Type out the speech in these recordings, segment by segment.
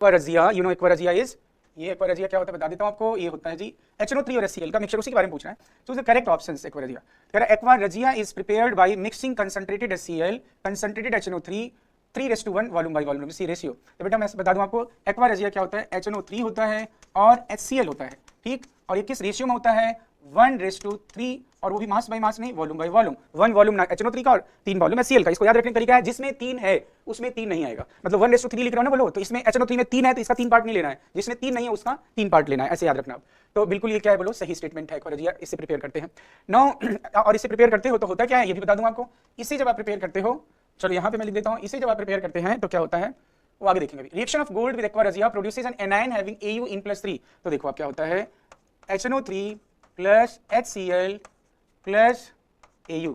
एक्वारजिया, you know एक्वारजिया is, ये एक्वारजिया क्या होता है बता देता हूं आपको, ये होता है जी HNO3 और HCl का मिक्सचर, उसी के बारे में पूछना है। So the correct option aqua regia, कह रहा है aqua regia is prepared by mixing concentrated HCl concentrated HNO3 3:1 volume by volume c ratio. तो बेटा मैं बता दूं आपको एक्वारजिया क्या होता है, HNO3 होता है और HCl होता है, ठीक, और ये किस रेशियो में होता है 1:3, और वो भी मास बाय मास नहीं, volume by volume, 1 volume HNO3 का और 3 वॉल्यूम HCl का। इसको याद रखने का तरीका है, जिसमें 3 है उसमें 3 नहीं आएगा, मतलब 1:3 लिख रहा हूं ना बोलो, तो इसमें HNO3 में 3 है तो इसका 3 पार्ट नहीं लेना है, जिसमें 3 नहीं है उसका 3 पार्ट लेना है, ऐसे याद रखना आप। तो बिल्कुल ये क्या है बोलो, सही स्टेटमेंट है एक्वारजिया, इससे प्रिपेयर करते हैं नो। और इससे प्रिपेयर करते हो तो होता क्या है ये भी बता दूं आपको, इससे जब आप प्रिपेयर करते हो, चलो यहाँ पे मैं लिख देता हूँ, इसे जब आप प्रिपेयर करते हैं तो क्या होता है वो आगे देखेंगे। Reaction of gold with aqua regia produces an anion having Au in +3। तो देखो आप क्या होता है HNO3 plus HCl plus Au,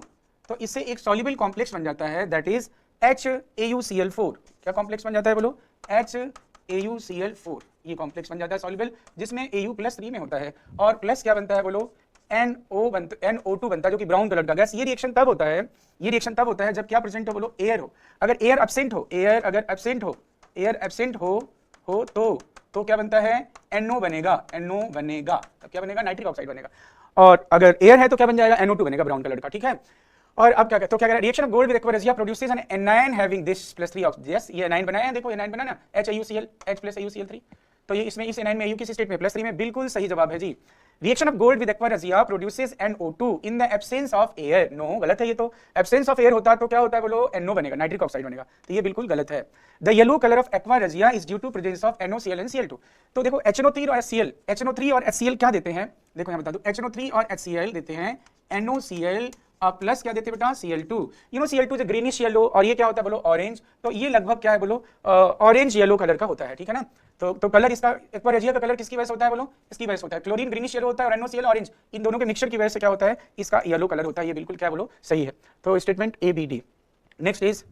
तो इससे एक सॉल्युबल कॉम्प्लेक्स बन जाता है, दैट इज HAuCl4। क्या कॉम्प्लेक्स बन जाता है बोलो, HAuCl4, ये कॉम्प्लेक्स बन जाता है सॉल्युबल, जिसमें Au +3 में होता है, और प्लस क्या बनता है बोलो NO2 बनता है, जो कि ब्राउन कलर का गैस। ये रिएक्शन तब होता है, ये रिएक्शन तब होता है जब क्या प्रेजेंट हो बोलो, एयर हो। अगर एयर एब्सेंट हो, एयर अगर एब्सेंट हो तो क्या बनता है NO बनेगा, तब क्या बनेगा नाइट्रिक ऑक्साइड बनेगा, और अगर एयर है तो क्या बन जाएगा NO2 बनेगा ब्राउन कलर का, ठीक है। और अब क्या तो क्या कह रहा है, reaction of gold with aqua regia produces an anion having this +3 oxygen. Yes, ये एनायन बनाया है, देखो एनायन बना ना, HAuCl H + AuCl3, तो ये इसमें इस एनायन में Au किस स्टेट में +3 में, बिल्कुल सही जवाब है जी। Reaction of gold with aqua regia produces NO2 in the absence of air. No, गलत है ये तो, एब्सेंस ऑफ एयर होता तो क्या होता है बोलो NO बनेगा, नाइट्रिक ऑक्साइड बनेगा, तो ये बिल्कुल गलत है। The yellow colour of aqua regia is due to presence of NOCl and Cl2। तो देखो HNO3 और HCl, HNO3 और HCl क्या देते हैं, देखो यहाँ बता दूं, HNO3 और HCl देते हैं NOCl प्लस क्या देते हैं बेटा Cl2। यू नो Cl2 जो ग्रीनिश येलो, और ये क्या होता है बोलो ऑरेंज, तो ये लगभग क्या है बोलो ऑरेंज येलो कलर का होता है, ठीक है ना। तो कलर इसका एक्वारजिया का कलर किसकी वजह से होता है बोलो, इसकी वजह से होता है, क्लोरीन ग्रीनिश येलो होता है और NOCl ऑरेंज, इन दोनों के मिक्सचर की वजह से क्या होता है इसका येलो कलर होता है, ये बिल्कुल क्या बोलो सही है। तो स्टेटमेंट ABD। Next is